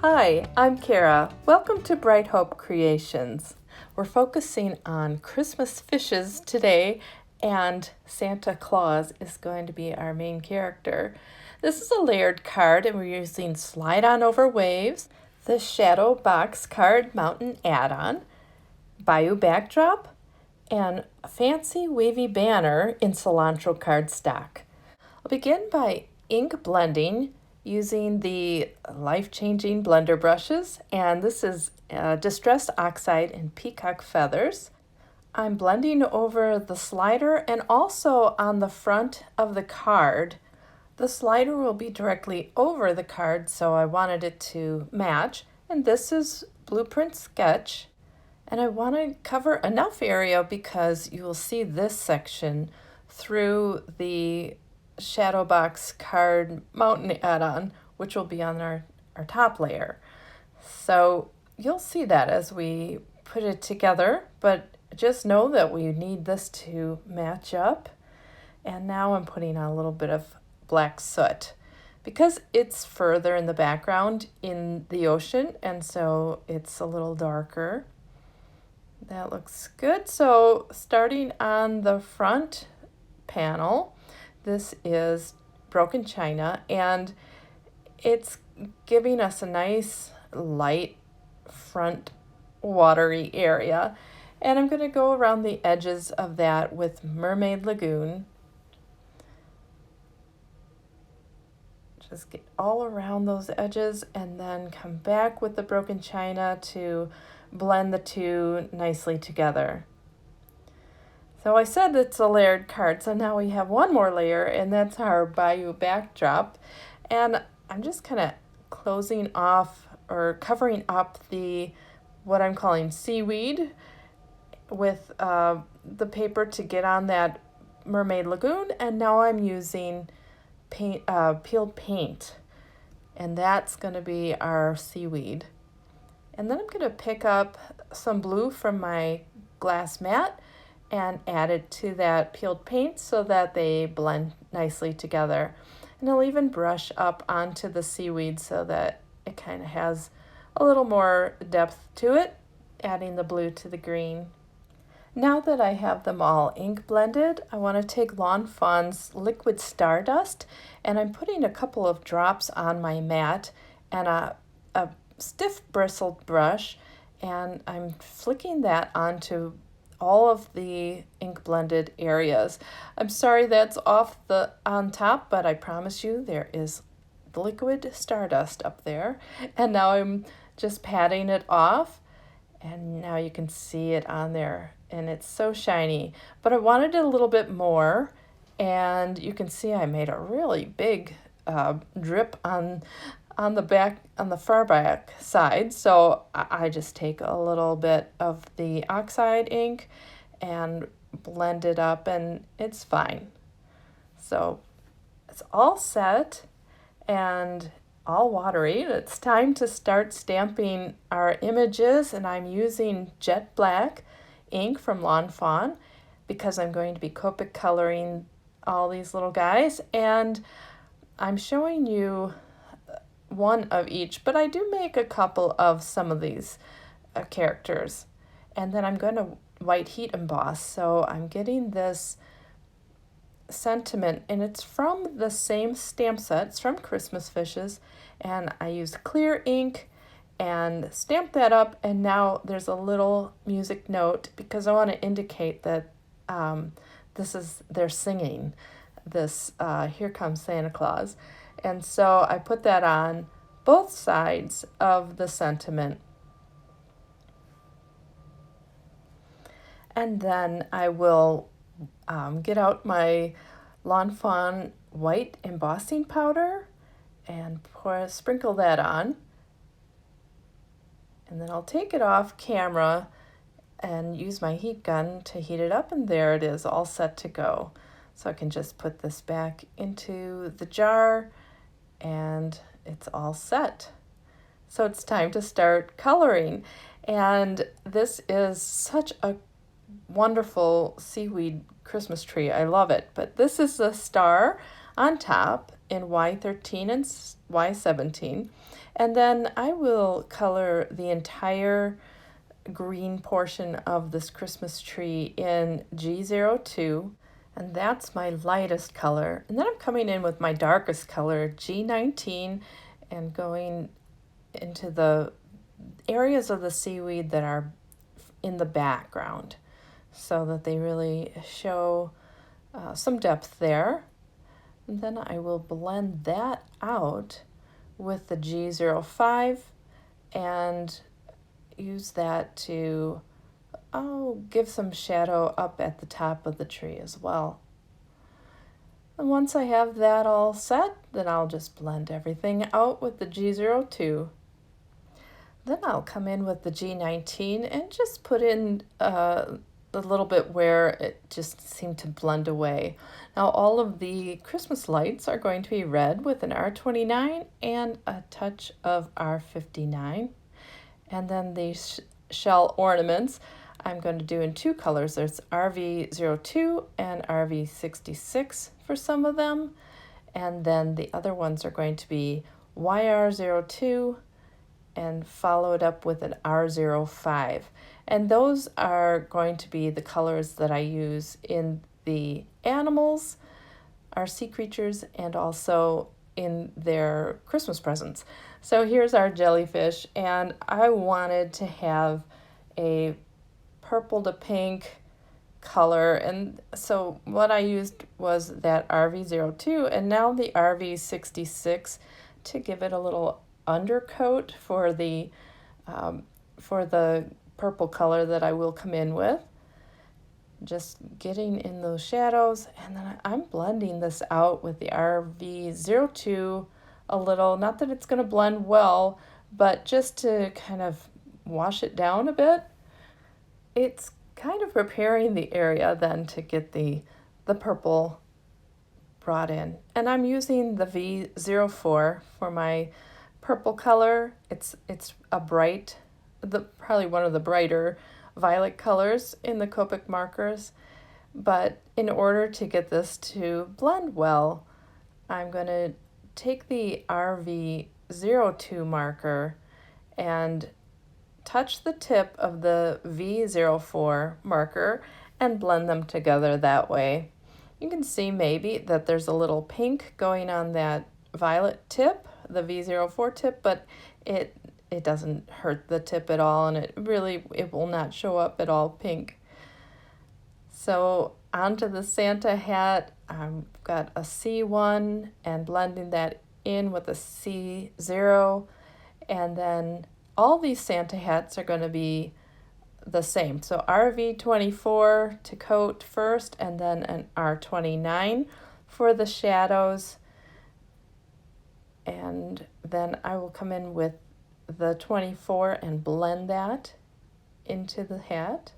Hi, I'm Kara. Welcome to Bright Hope Creations. We're focusing on Christmas fishes today, and Santa Claus is going to be our main character. This is a layered card, and we're using Slide On Over Waves, the Shadow Box Card Mountain Add-on, Bayou Backdrop, and a fancy wavy banner in Cilantro cardstock. I'll begin by ink blending using the life-changing blender brushes, and this is Distressed Oxide and Peacock Feathers. I'm blending over the slider and also on the front of the card. The slider will be directly over the card, so I wanted it to match. And this is Blueprint Sketch. And I want to cover enough area because you will see this section through the Shadow Box Card Mountain add-on, which will be on our top layer. So you'll see that as we put it together, but just know that we need this to match up. And now I'm putting on a little bit of black soot because it's further in the background in the ocean, and so it's a little darker. That looks good. So starting on the front panel, this is broken china, and it's giving us a nice light front watery area. And I'm going to go around the edges of that with Mermaid Lagoon. Just get all around those edges and then come back with the broken china to blend the two nicely together. So I said it's a layered card, so now we have one more layer, and that's our Bayou backdrop. And I'm just kind of closing off or covering up the what I'm calling seaweed with the paper to get on that Mermaid Lagoon. And now I'm using peeled paint, and that's going to be our seaweed. And then I'm going to pick up some blue from my glass mat and add it to that peeled paint so that they blend nicely together. And I'll even brush up onto the seaweed so that it kind of has a little more depth to it, adding the blue to the green. Now that I have them all ink blended, I want to take Lawn Fawn's liquid Stardust, and I'm putting a couple of drops on my mat and a stiff bristled brush, and I'm flicking that onto all of the ink blended areas. I'm sorry that's on top, but I promise you there is liquid Stardust up there. And now I'm just patting it off, and now you can see it on there, and it's so shiny. But I wanted it a little bit more, and you can see I made a really big drip on the far back side. So I just take a little bit of the Oxide ink and blend it up, and it's fine. So it's all set and all watery. It's time to start stamping our images, and I'm using jet black ink from Lawn Fawn because I'm going to be Copic coloring all these little guys, and I'm showing you one of each, but I do make a couple of some of these characters. And then I'm going to white heat emboss. So I'm getting this sentiment, and it's from the same stamp set. It's from Christmas Fishes, and I used clear ink and stamped that up, and now there's a little music note because I want to indicate that they're singing this Here Comes Santa Claus. And so I put that on both sides of the sentiment. And then I will get out my Lawn Fawn white embossing powder and sprinkle that on. And then I'll take it off camera and use my heat gun to heat it up, and there it is, all set to go. So I can just put this back into the jar, and it's all set. So it's time to start coloring. And this is such a wonderful seaweed Christmas tree. I love it. But this is the star on top, in Y13 and Y17. And then I will color the entire green portion of this Christmas tree in G02. And that's my lightest color. And then I'm coming in with my darkest color, G19, and going into the areas of the seaweed that are in the background so that they really show some depth there. And then I will blend that out with the G05 and use that to give some shadow up at the top of the tree as well. And once I have that all set, then I'll just blend everything out with the G02. Then I'll come in with the G19 and just put in a little bit where it just seemed to blend away. Now all of the Christmas lights are going to be red with an R29 and a touch of R59. And then these shell ornaments I'm going to do in two colors. There's RV02 and RV66 for some of them. And then the other ones are going to be YR02 and followed up with an R05. And those are going to be the colors that I use in the animals, our sea creatures, and also in their Christmas presents. So here's our jellyfish, and I wanted to have a purple to pink color, and so what I used was that RV02 and now the RV66 to give it a little undercoat for the purple color that I will come in with. Just getting in those shadows, and then I'm blending this out with the RV02 a little, not that it's going to blend well, but just to kind of wash it down a bit. It's kind of preparing the area then to get the purple brought in. And I'm using the V04 for my purple color. It's a bright, probably one of the brighter violet colors in the Copic markers. But in order to get this to blend well, I'm going to take the RV02 marker and touch the tip of the V04 marker and blend them together that way. You can see maybe that there's a little pink going on that violet tip, the V04 tip, but it doesn't hurt the tip at all, and it will not show up at all pink. So onto the Santa hat, I've got a C1 and blending that in with a C0, and then all these Santa hats are going to be the same. So RV24 to coat first, and then an R29 for the shadows. And then I will come in with the 24 and blend that into the hat.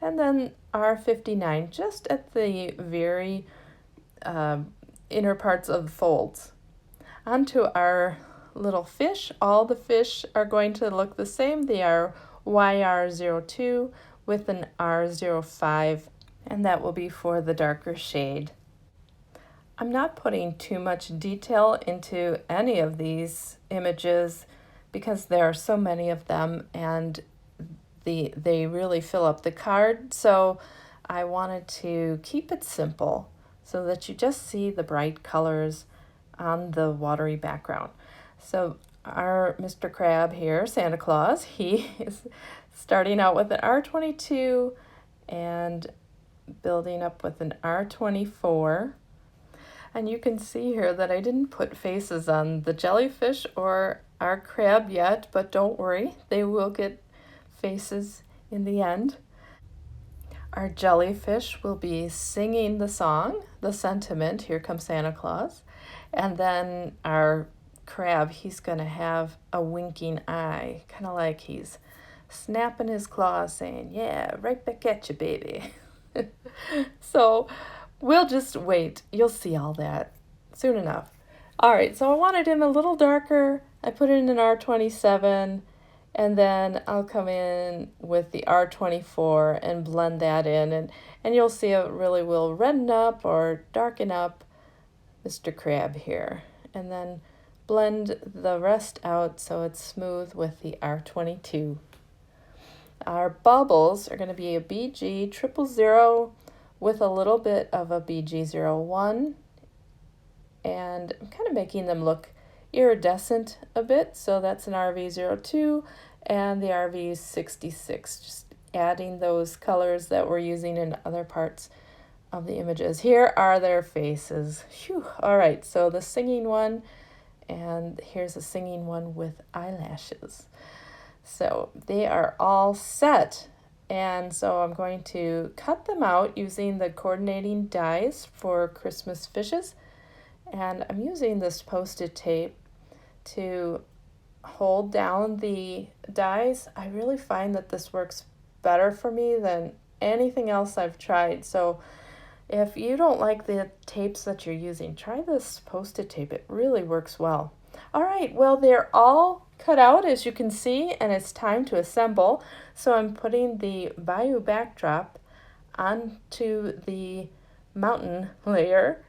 And then R59 just at the very inner parts of the folds. Onto our little fish. All the fish are going to look the same. They are YR02 with an R05, and that will be for the darker shade. I'm not putting too much detail into any of these images because there are so many of them, and they really fill up the card. So I wanted to keep it simple so that you just see the bright colors on the watery background. So our Mr. Crab here, Santa Claus, he is starting out with an R22 and building up with an R24. And you can see here that I didn't put faces on the jellyfish or our crab yet, but don't worry, they will get faces in the end. Our jellyfish will be singing the song, the sentiment, Here Comes Santa Claus. And then our crab, he's going to have a winking eye, kind of like he's snapping his claws saying, yeah, right back at you, baby. So we'll just wait. You'll see all that soon enough. All right, so I wanted him a little darker. I put in an R27, and then I'll come in with the R24 and blend that in, and you'll see it really will redden up or darken up Mr. Crab here. And then blend the rest out so it's smooth with the R22. Our bubbles are going to be a BG 000 with a little bit of a BG01. And I'm kind of making them look iridescent a bit. So that's an RV02 and the RV66. Just adding those colors that we're using in other parts of the images. Here are their faces. Phew. All right, so the singing one, and here's a singing one with eyelashes. So they are all set. And so I'm going to cut them out using the coordinating dies for Christmas fishes. And I'm using this Post-it tape to hold down the dies. I really find that this works better for me than anything else I've tried. So if you don't like the tapes that you're using, try this Post-it tape. It really works well. All right, well, they're all cut out, as you can see, and it's time to assemble. So I'm putting the Bayou backdrop onto the mountain layer.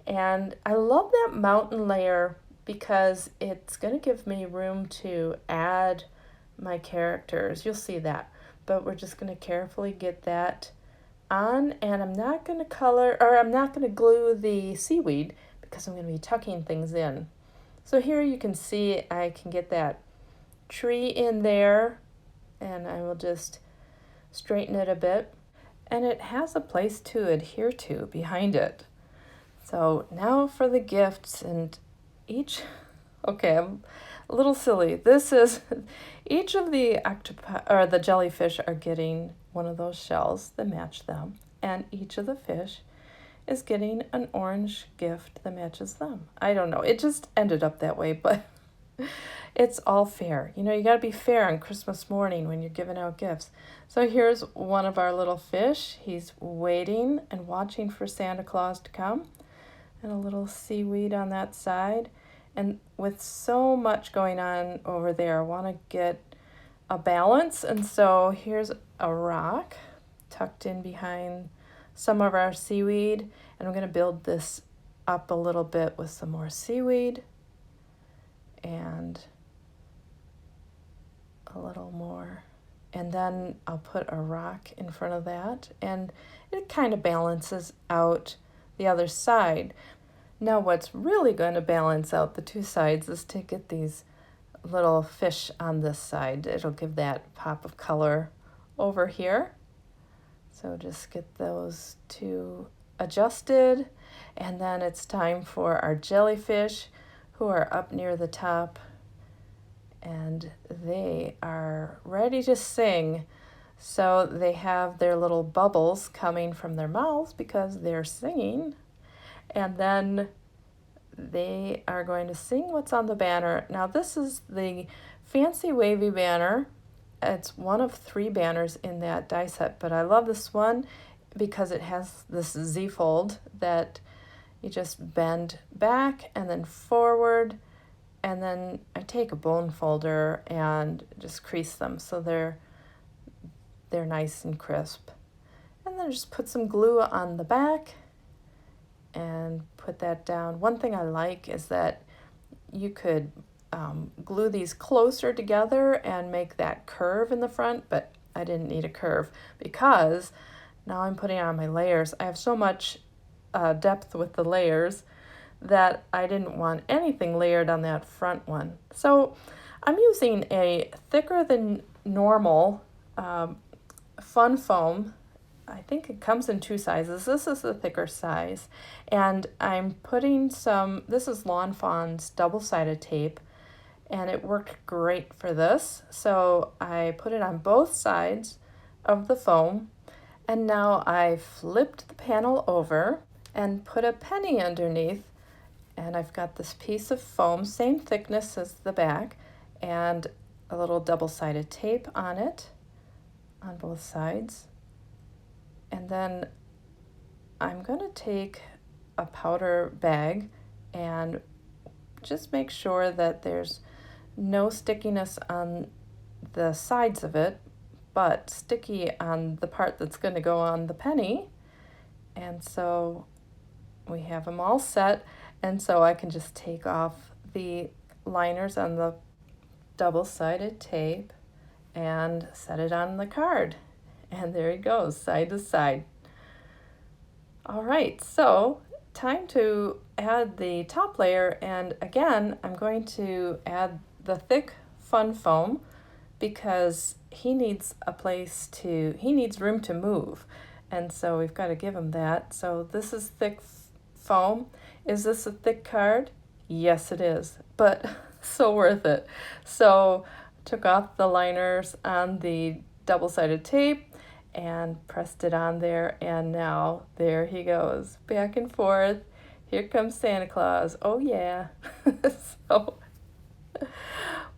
And I love that mountain layer because it's going to give me room to add my characters. You'll see that. But we're just going to carefully get that on, and I'm not going to glue the seaweed because I'm going to be tucking things in. So here you can see I can get that tree in there, and I will just straighten it a bit. And it has a place to adhere to behind it. So now for the gifts, and okay, I'm a little silly. This is, each of the octopi, or the jellyfish are getting one of those shells that match them, and each of the fish is getting an orange gift that matches them. I don't know, it just ended up that way, but it's all fair. You know, you gotta be fair on Christmas morning when you're giving out gifts. So here's one of our little fish. He's waiting and watching for Santa Claus to come. And a little seaweed on that side. And with so much going on over there, I want to get a balance. And so here's a rock tucked in behind some of our seaweed. And I'm going to build this up a little bit with some more seaweed. And a little more. And then I'll put a rock in front of that. And it kind of balances out the other side. Now what's really going to balance out the two sides is to get these little fish on this side. It'll give that pop of color over here. So just get those two adjusted, and then it's time for our jellyfish who are up near the top, and they are ready to sing. So they have their little bubbles coming from their mouths because they're singing. And then they are going to sing what's on the banner. Now this is the fancy wavy banner. It's one of 3 banners in that die set, but I love this one because it has this Z-fold that you just bend back and then forward, and then I take a bone folder and just crease them so they're nice and crisp. And then just put some glue on the back and put that down. One thing I like is that you could glue these closer together and make that curve in the front, but I didn't need a curve because now I'm putting on my layers. I have so much depth with the layers that I didn't want anything layered on that front one. So I'm using a thicker than normal fun foam. I think it comes in 2 sizes. This is the thicker size. And I'm putting this is Lawn Fawn's double-sided tape, and it worked great for this. So I put it on both sides of the foam, and now I flipped the panel over and put a penny underneath, and I've got this piece of foam, same thickness as the back, and a little double-sided tape on it on both sides. And then I'm going to take a powder bag and just make sure that there's no stickiness on the sides of it, but sticky on the part that's going to go on the penny. And so we have them all set. And so I can just take off the liners on the double-sided tape and set it on the card. And there he goes, side to side. All right, so time to add the top layer, and again, I'm going to add the thick fun foam because he needs room to move. And so we've got to give him that. So this is thick foam. Is this a thick card? Yes, it is, but so worth it. So took off the liners on the double-sided tape and pressed it on there, and now there he goes, back and forth. Here comes Santa Claus. Oh yeah. So,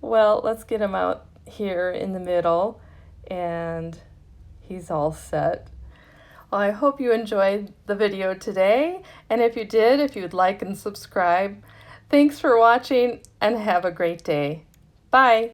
well, let's get him out here in the middle, and he's all set. Well, I hope you enjoyed the video today, and if you did, if you'd like and subscribe. Thanks for watching, and have a great day. Bye.